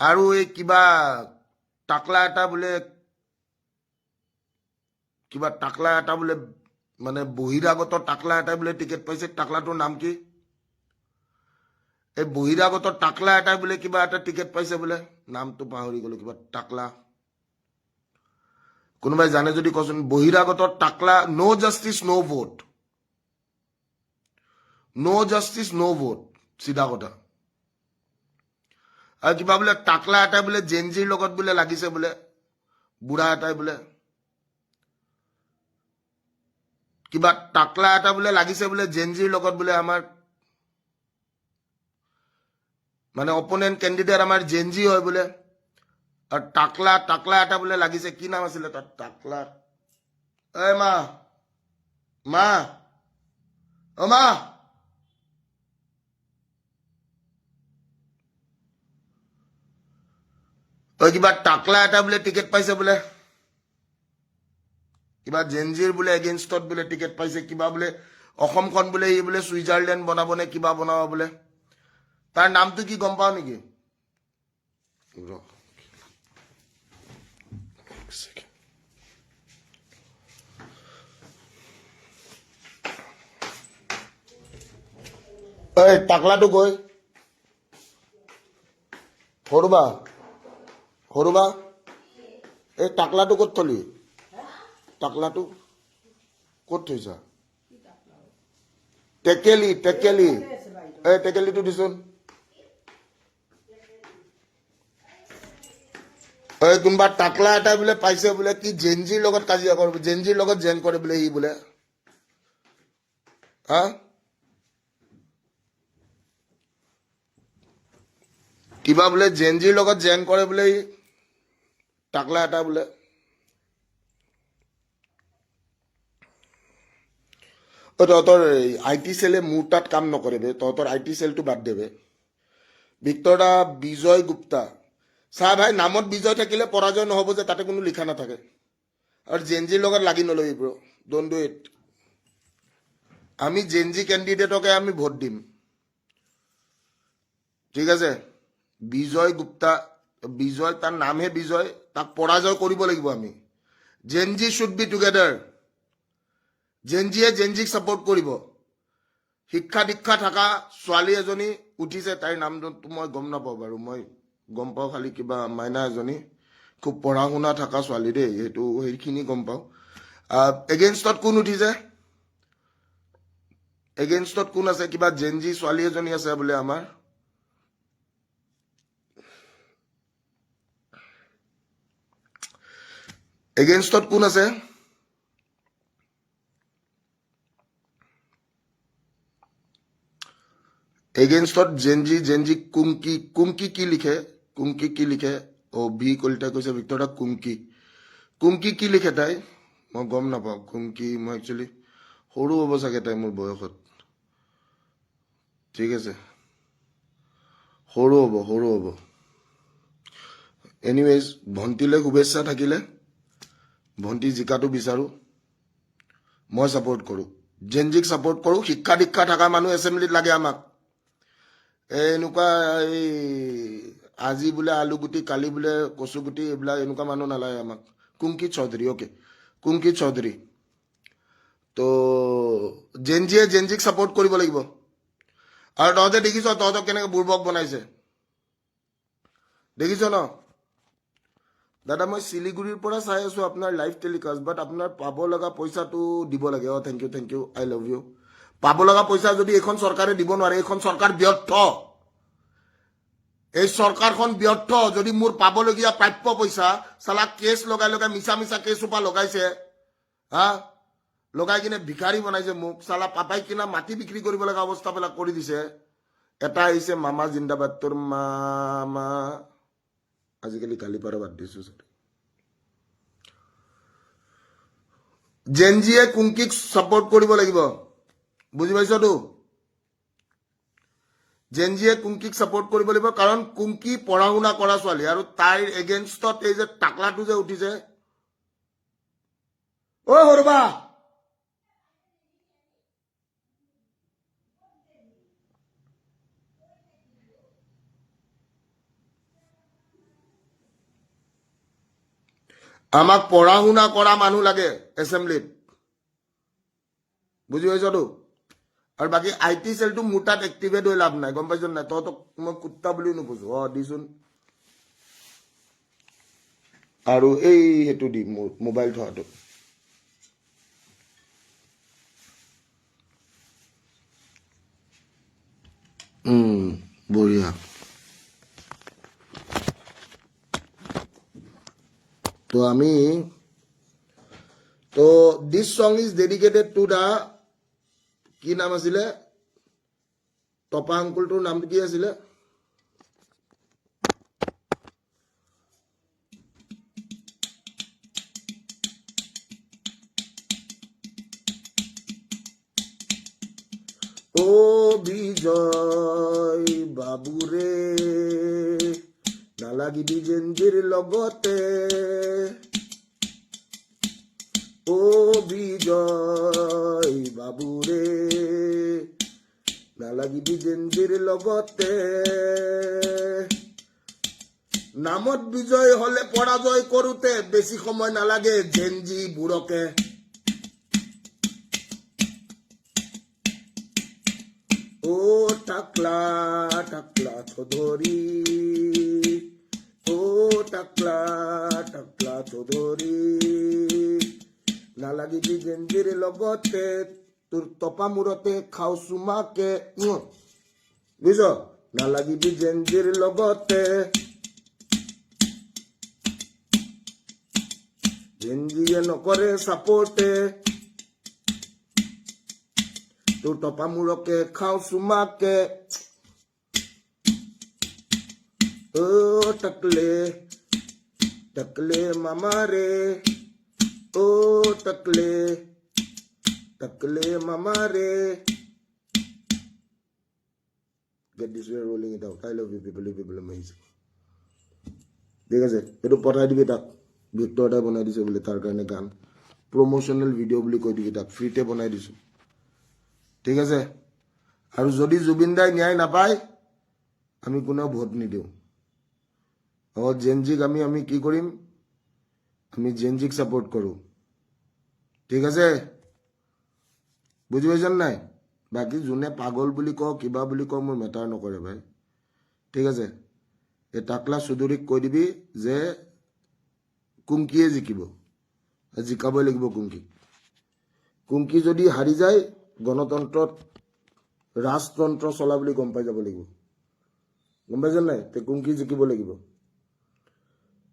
আৰু এই কিবা টাকলা এটা বোলে মানে বহিৰাগত টাকলা এটা বোলে টিকেট পাইছে। টাকলাটোৰ নাম কি? এই বহিৰাগত টাকলা এটা বোলে কিবা এটা টিকেট পাইছে বোলে, নামটো পাহৰি গলো, কিবা টাকলা। কোনোবাই জানে যদি কচোন। বহিৰাগত টাকলা। নো জাষ্টিস নো ভোট, নো জাষ্টিস নো ভোট, চিধা কথা। আৰু কিবা বোলে টাকলা এটাই বোলে জেনজিৰ লগত বোলে লাগিছে বোলে, বুঢ়া এটাই বোলে কিবা টাকলা এটা বোলে লাগিছে বোলে জেনজিৰ লগত বোলে, আমাৰ মানে অপোনেন্ট কেণ্ডিডেট আমাৰ জেনজি হয় বোলে। আৰু টাকলা এটা বোলে লাগিছে, কি নাম আছিলে তাত? টাকলা, এই মা, মা, অ মা, কিবা টাকলা এটা বোলে টিকেট পাইছে বোলে, কিবা জেনজিৰ বোলে এগেইনষ্টত বোলে টিকেট পাইছে, কিবা বোলে অসমখন বোলে ই বোলে ছুইজাৰলেণ্ড বনাব নে কিবা বনাব বোলে। তাৰ নামটো কি গম পাও নেকি? এই টাকলাটো গৈ সৰুবা, সৰুবা, এই টাকলাটো ক'ত থলি? টাকলাটো ক'ত থৈছা? টেকেলি, টেকেলি, এই টেকেলিটো দিছোন। এই কোনোবা টাকলা এটা বোলে পাইছে বোলে, কি জেনজিৰ লগত কাজিয়া কৰিব, জেনজিৰ লগত জেন কৰে বোলে সি বোলে। হা? কিবা বোলে জেনজিৰ লগত জেন কৰে বোলে সি, টাকলা এটা বোলে। তহঁতৰ আই টি চেলে মোৰ তাত কাম নকৰে বে, তহঁতৰ আই টি চেলটো বাদ দেবে। ভিক্টৰ দা, বিজয় গুপ্তা, চাহ ভাই, নামত বিজয় থাকিলে পৰাজয় নহব যে, তাতে কোনো লিখা নাথাকে। আৰু জেনজিৰ লগত লাগি নলবি ব্ৰ, ডোন্ট ডু ইট। আমি জেনজি কেণ্ডিডেটকে আমি ভোট দিম, ঠিক আছে? বিজয় গুপ্তা, বিজয়, তাৰ নামহে বিজয়, তাক পৰাজয় কৰিব লাগিব আমি। Gen Z should be together. জেনজিয়ে জেনজিক ছাপোৰ্ট কৰিব। শিক্ষা দীক্ষা থকা ছোৱালী এজনী উঠিছে, তাইৰ নামটো মই গম নাপাওঁ বাৰু, মই গম পাওঁ খালি কিবা মাইনা এজনী, খুব পঢ়া শুনা থকা ছোৱালী দেই, সেইটো সেইখিনি গম পাওঁ। এগেইনষ্টত কোন উঠিছে? এগেইনষ্টত কোন আছে? কিবা জেনজি ছোৱালী এজনী আছে বোলে আমাৰ। এগেইনষ্টত কোন আছে? এগেইনষ্টত জেনজি, জেনজি কুমকি, কুমকি কি লিখে? কুমকি কি লিখে? অ ভি কলিতাই কৈছে ভিক্টৰ কুমকি, কুমকি কি লিখে তাই? মই গম নাপাওঁ কুমকি, মই একচুৱেলি সৰু হ'ব চাগে তাই মোৰ বয়সত, ঠিক আছে? সৰু হ'ব, সৰু হ'ব। এনিৱেজ, ভণ্টিলৈ শুভেচ্ছা থাকিলে। ভণ্টি জিকাটো বিচাৰো, মই ছাপোৰ্ট কৰোঁ, জেনজিক ছাপোৰ্ট কৰোঁ। শিক্ষা দীক্ষা থকা মানুহ এছেম্বলিত লাগে আমাক। এনেকুৱা এই আজি বোলে আলুগুটি, কালি বোলে কচুগুটি, এইবিলাক এনেকুৱা মানুহ নালাগে আমাক। কুংকি চৌধুৰী, অ'কে, কুংকি চৌধুৰী। তো জেনজিয়ে জেনজিক ছাপোৰ্ট কৰিব লাগিব। আৰু তহঁতে দেখিছ তহঁতক কেনেকৈ বুৰ্বক বনাইছে, দেখিছ ন? দাদা মই শিলিগুৰিৰ পৰা চাই আছো আপোনাৰ লাইভ টেলিকাষ্ট, বাট আপোনাৰ পাব লগা পইচাটো দিব লাগে। অ thank you, I love you. পাব লগা পইচা যদি এইখন চৰকাৰে দিব নোৱাৰে, এইখন চৰকাৰ ব্যৰ্থ। এই চৰকাৰখন ব্যৰ্থ। যদি মোৰ পাবলগীয়া প্ৰাপ্য পইচা চালা কেছ লগাই লগাই, মিছা মিছা কেছ সোপা লগাইছে, হা, লগাই কিনে ভিখাৰী বনাইছে মোক, চালা পাপাই কিনা মাটি বিক্ৰী কৰিব লগা অৱস্থাবিলাক কৰি দিছে। এটা আহিছে মামা জিন্দাবাদ, তোৰ মামা, আজিকালি গালি পাৰা বাদ দিছো। জেনজিয়ে কুংকিক ছাপোৰ্ট কৰিব লাগিব, বুজি পাইছতো? জেনজিয়ে কুংকিক ছাপোৰ্ট কৰিব লাগিব, কাৰণ কুংকি পঢ়া শুনা কৰা ছোৱালী, আৰু তাইৰ এগেইনষ্টত এই যে টাকলাটো যে উঠিছে, অ সৰুবা, আমাক পঢ়া শুনা কৰা মানুহ লাগে এছেম্বলিত বুজি পাইছতো আৰু বাকী IT চেলটো মোৰ তাত এক্টিভেট হৈ লাভ নাই গম পাইছ নাই তহঁতক মই কুত্তা বুলি নুবুজো দিচোন আৰু এই হেতু দি মোৰ মোবাইল থোৱাটো বঢ়িয়া তো আমি তো দিস সং ইজ ডেডিকেটেড টু দা কি নাম আছিলে টপা আংকুলটোৰ নামটো কি আছিলে ও বিজয় বাবুৰে নালাগিবি জেঞ্জিৰ লগতে ও বিজয় বাবুৰে নালাগিবি জেঞ্জিৰ লগতে নামত বিজয় হলে পৰাজয় কৰোতে বেছি সময় নালাগে জেঞ্জি বুঢ়কে ও টাকলা টাকলা চৌধুৰী ও টাকলা টাকলা চৌধুৰী নালাগিবি জেঞ্জিৰ লগতে তোৰ টপা মূৰতে খাও চুমাকে বুজিছ নালাগিবি জেঞ্জিৰ লগতে জেঞ্জিয়ে নকৰে চাপোৰ্টে তোৰ টপা মূৰকে খাও চুমাকে ও টকলে টকলে মামাৰে ও টকলে টকলে মামাৰে get this way rolling it out I love you people amazing ঠিক আছে এইটো পঠাই দিবি তাক ভিক্টৰ দাই বনাই দিছে বোলে তাৰ কাৰণে গান প্ৰমোশনাল ভিডিঅ' বুলি কৈ দিবি তাক ফ্ৰীতে বনাই দিছো ঠিক আছে আৰু যদি জুবিন দাই ন্যায় নাপায় আমি কোনো ভোট নিদিওঁ জেনজিক আমি কি কৰিম আমি জেনজিক সাপোৰ্ট কৰো ঠিক আছে বুঝি পাইছন নাই বাকি জুনে পাগল বুলি কও কিবা বুলি কও মোৰ মেটাৰ নকৰে ভাই ঠিক আছে এ টাকলা সুদুৰিক কৈ দিবি যে কুংকিয়ে জিকিব জিকাবই লাগিব কুংকি যদি হাৰি যায় গণতন্ত্ৰত ৰাজতন্ত্ৰ চলা বুলি গম পাই যাব লাগিব গম পাইছন নাই তে কুংকি জিকিব লাগিব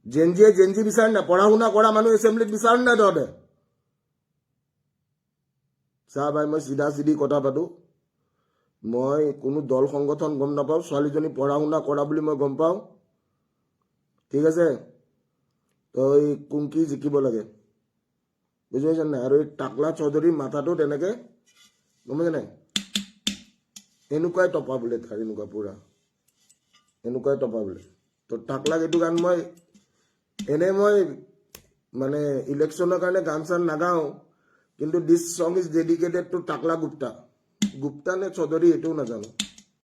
জেনজি বিচাৰ না পঢ়া শুনা কৰা মানুহ এছেম্বলিত বিচাৰ না তহঁতে চা ভাই মই চিধা চিধি কথা পাতো মই কোনো দল সংগঠন গম নাপাওঁ ছোৱালীজনী পঢ়া শুনা কৰা বুলি মই গম পাওঁ ঠিক আছে তই কুংকি জিকিব লাগে বুজি পাইছ নাই আৰু এই টাকলা চৌধুৰীৰ মাথাটো তেনেকে গম পাইছ নাই এনেকুৱাই টপা বোলে তাৰ এনেকুৱা পুৰা এনেকুৱাই টপা বোলে তো টাকলাক এইটো গান মই এনে মই মানে ইলেকশ্যনৰ কাৰণে গান চান নাগাওঁ কিন্তু দিস সং ইজ ডেডিকেটেড টু টাকলা গুপ্তা নে চৌধুৰী এইটোও নাজানো